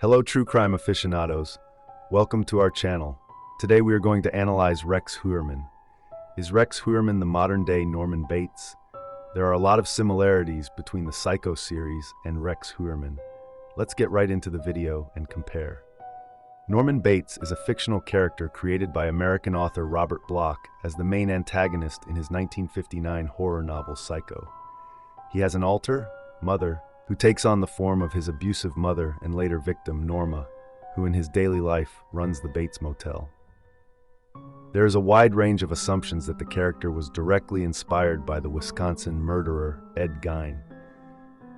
Hello true crime aficionados, welcome to our channel. Today we are going to analyze Rex Heuermann. Is Rex Heuermann the modern-day Norman Bates? There are a lot of similarities between the Psycho series and Rex Heuermann. Let's get right into the video and compare. Norman Bates is a fictional character created by American author Robert Bloch as the main antagonist in his 1959 horror novel Psycho. He has an alter, mother, who takes on the form of his abusive mother and later victim, Norma, who in his daily life runs the Bates Motel. There is a wide range of assumptions that the character was directly inspired by the Wisconsin murderer Ed Gein,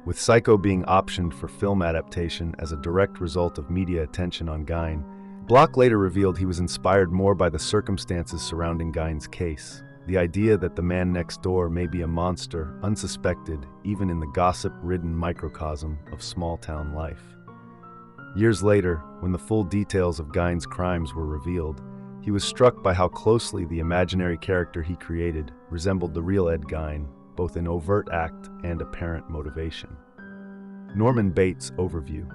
with Psycho being optioned for film adaptation as a direct result of media attention on Gein. Bloch later revealed he was inspired more by the circumstances surrounding Gein's case. The idea that the man next door may be a monster, unsuspected, even in the gossip-ridden microcosm of small-town life. Years later, when the full details of Gein's crimes were revealed, he was struck by how closely the imaginary character he created resembled the real Ed Gein, both in overt act and apparent motivation. Norman Bates overview.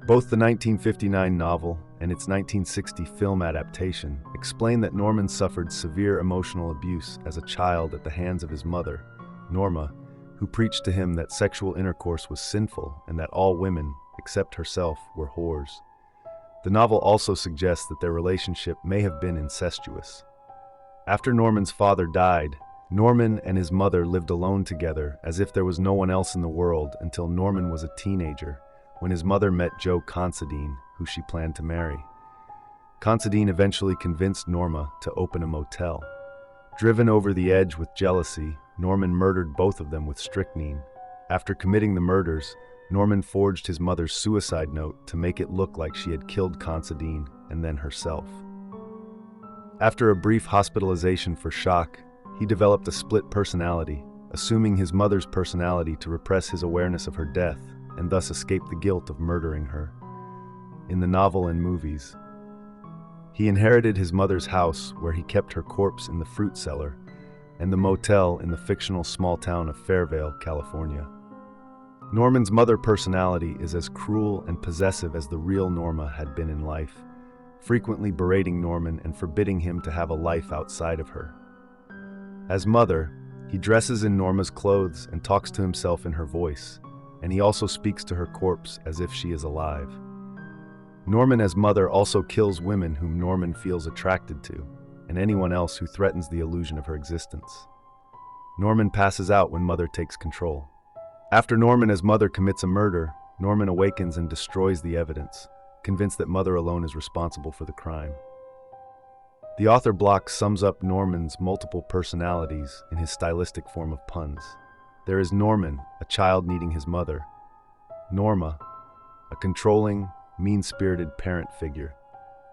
Both the 1959 novel and its 1960 film adaptation explain that Norman suffered severe emotional abuse as a child at the hands of his mother, Norma, who preached to him that sexual intercourse was sinful and that all women, except herself, were whores. The novel also suggests that their relationship may have been incestuous. After Norman's father died, Norman and his mother lived alone together as if there was no one else in the world until Norman was a teenager, when his mother met Joe Considine, who she planned to marry. Considine eventually convinced Norma to open a motel. Driven over the edge with jealousy, Norman murdered both of them with strychnine. After committing the murders, Norman forged his mother's suicide note to make it look like she had killed Considine and then herself. After a brief hospitalization for shock, he developed a split personality, assuming his mother's personality to repress his awareness of her death and thus escape the guilt of murdering her. In the novel and movies, he inherited his mother's house where he kept her corpse in the fruit cellar and the motel in the fictional small town of Fairvale, California. Norman's mother personality is as cruel and possessive as the real Norma had been in life, frequently berating Norman and forbidding him to have a life outside of her. As mother, he dresses in Norma's clothes and talks to himself in her voice, and he also speaks to her corpse as if she is alive. Norman as mother also kills women whom Norman feels attracted to, and anyone else who threatens the illusion of her existence. Norman passes out when mother takes control. After Norman as mother commits a murder, Norman awakens and destroys the evidence, convinced that mother alone is responsible for the crime. The author Bloch sums up Norman's multiple personalities in his stylistic form of puns. There is Norman, a child needing his mother. Norma, a controlling, mean-spirited parent figure.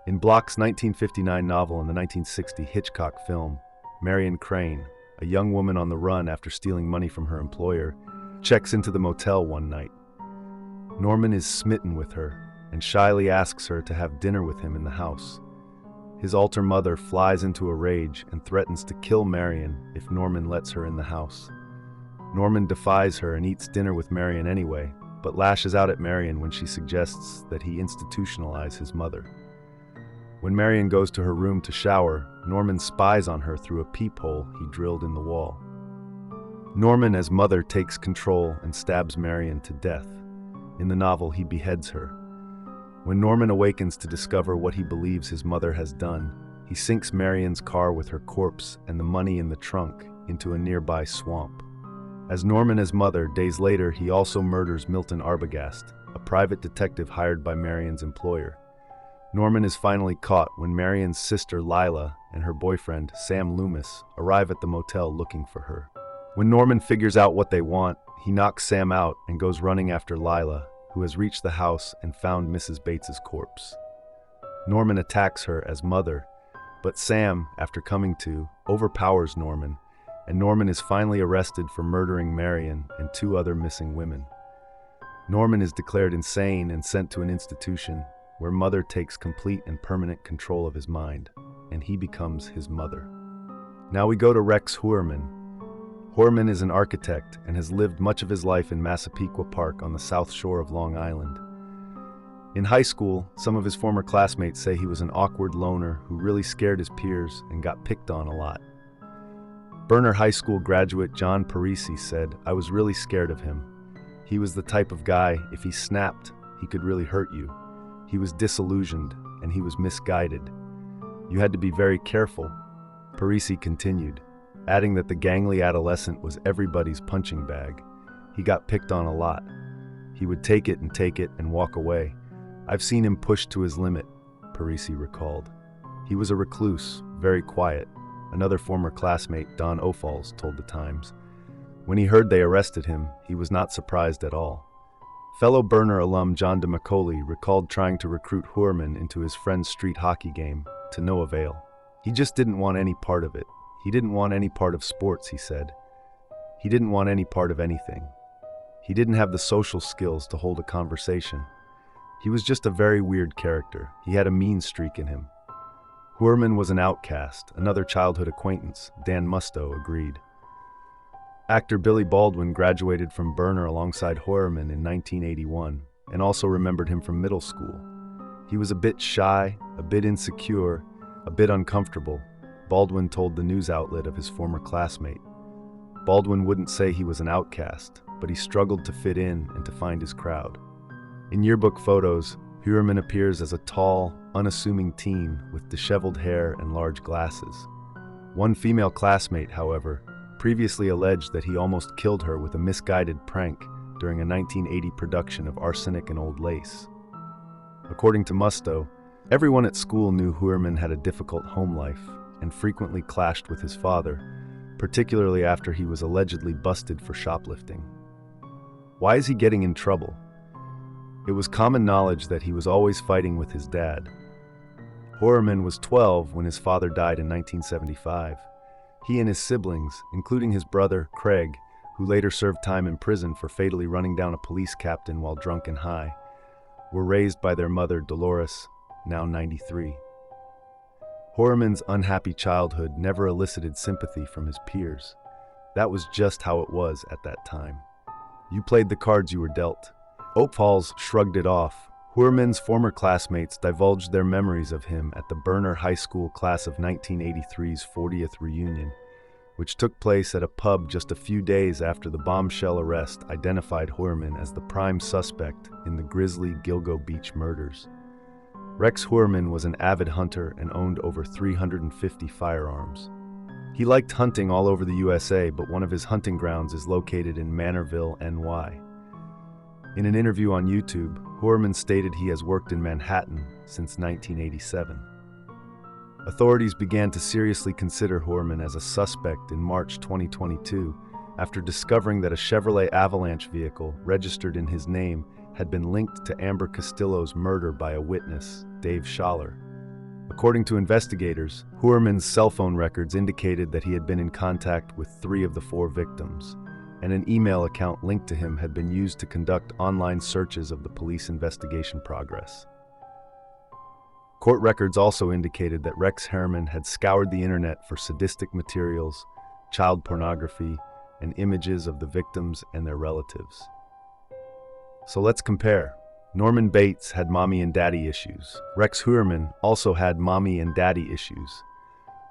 In Bloch's 1959 novel and the 1960 Hitchcock film, Marion Crane, a young woman on the run after stealing money from her employer, checks into the motel one night. Norman is smitten with her and shyly asks her to have dinner with him in the house. His alter mother flies into a rage and threatens to kill Marion if Norman lets her in the house. Norman defies her and eats dinner with Marion anyway, but lashes out at Marion when she suggests that he institutionalize his mother. When Marion goes to her room to shower, Norman spies on her through a peephole he drilled in the wall. Norman as mother takes control and stabs Marion to death. In the novel, he beheads her. When Norman awakens to discover what he believes his mother has done, he sinks Marion's car with her corpse and the money in the trunk into a nearby swamp. As Norman as mother, days later, he also murders Milton Arbogast, a private detective hired by Marion's employer. Norman is finally caught when Marion's sister Lila and her boyfriend, Sam Loomis, arrive at the motel looking for her. When Norman figures out what they want, he knocks Sam out and goes running after Lila, who has reached the house and found Mrs. Bates's corpse. Norman attacks her as mother, but Sam, after coming to, overpowers Norman, and Norman is finally arrested for murdering Marion and two other missing women. Norman is declared insane and sent to an institution where mother takes complete and permanent control of his mind, and he becomes his mother. Now we go to Rex Heuermann. Heuermann is an architect and has lived much of his life in Massapequa Park on the south shore of Long Island. In high school, some of his former classmates say he was an awkward loner who really scared his peers and got picked on a lot. Berner High School graduate John Parisi said, "I was really scared of him. He was the type of guy, if he snapped, he could really hurt you. He was disillusioned, and he was misguided. You had to be very careful." Parisi continued, adding that the gangly adolescent was everybody's punching bag. He got picked on a lot. He would take it and walk away. "I've seen him pushed to his limit," Parisi recalled. He was a recluse, very quiet. Another former classmate, Don O'Falls, told the Times. When he heard they arrested him, he was not surprised at all. Fellow Berner alum John DeMacaulay recalled trying to recruit Heuermann into his friend's street hockey game, to no avail. He just didn't want any part of it. He didn't want any part of sports, he said. He didn't want any part of anything. He didn't have the social skills to hold a conversation. He was just a very weird character. He had a mean streak in him. Heuermann was an outcast, another childhood acquaintance, Dan Musto agreed. Actor Billy Baldwin graduated from Berner alongside Heuermann in 1981 and also remembered him from middle school. He was a bit shy, a bit insecure, a bit uncomfortable, Baldwin told the news outlet of his former classmate. Baldwin wouldn't say he was an outcast, but he struggled to fit in and to find his crowd. In yearbook photos, Heuermann appears as a tall, unassuming teen with disheveled hair and large glasses. One female classmate, however, previously alleged that he almost killed her with a misguided prank during a 1980 production of Arsenic and Old Lace. According to Musto, everyone at school knew Heuermann had a difficult home life and frequently clashed with his father, particularly after he was allegedly busted for shoplifting. Why is he getting in trouble? It was common knowledge that he was always fighting with his dad. Heuermann was 12 when his father died in 1975. He and his siblings, including his brother, Craig, who later served time in prison for fatally running down a police captain while drunk and high, were raised by their mother, Dolores, now 93. Heuermann's unhappy childhood never elicited sympathy from his peers. That was just how it was at that time. You played the cards you were dealt. O'Falls shrugged it off. Heuermann's former classmates divulged their memories of him at the Berner High School class of 1983's 40th reunion, which took place at a pub just a few days after the bombshell arrest identified Heuermann as the prime suspect in the grisly Gilgo Beach murders. Rex Heuermann was an avid hunter and owned over 350 firearms. He liked hunting all over the USA, but one of his hunting grounds is located in Manorville, NY. In an interview on YouTube, Heuermann stated he has worked in Manhattan since 1987. Authorities began to seriously consider Heuermann as a suspect in March 2022 after discovering that a Chevrolet Avalanche vehicle registered in his name had been linked to Amber Castillo's murder by a witness, Dave Schaller. According to investigators, Heuermann's cell phone records indicated that he had been in contact with 3 of the 4 victims, and an email account linked to him had been used to conduct online searches of the police investigation progress. Court records also indicated that Rex Heuermann had scoured the internet for sadistic materials, child pornography, and images of the victims and their relatives. So let's compare. Norman Bates had mommy and daddy issues. Rex Heuermann also had mommy and daddy issues.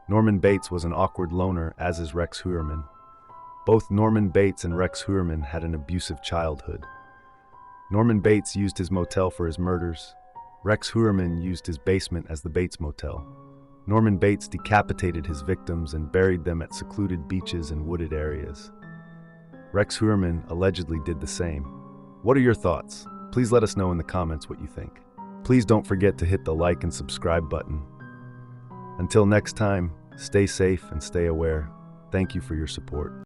Norman Bates was an awkward loner, as is Rex Heuermann. Both Norman Bates and Rex Heuermann had an abusive childhood. Norman Bates used his motel for his murders. Rex Heuermann used his basement as the Bates Motel. Norman Bates decapitated his victims and buried them at secluded beaches and wooded areas. Rex Heuermann allegedly did the same. What are your thoughts? Please let us know in the comments what you think. Please don't forget to hit the like and subscribe button. Until next time, stay safe and stay aware. Thank you for your support.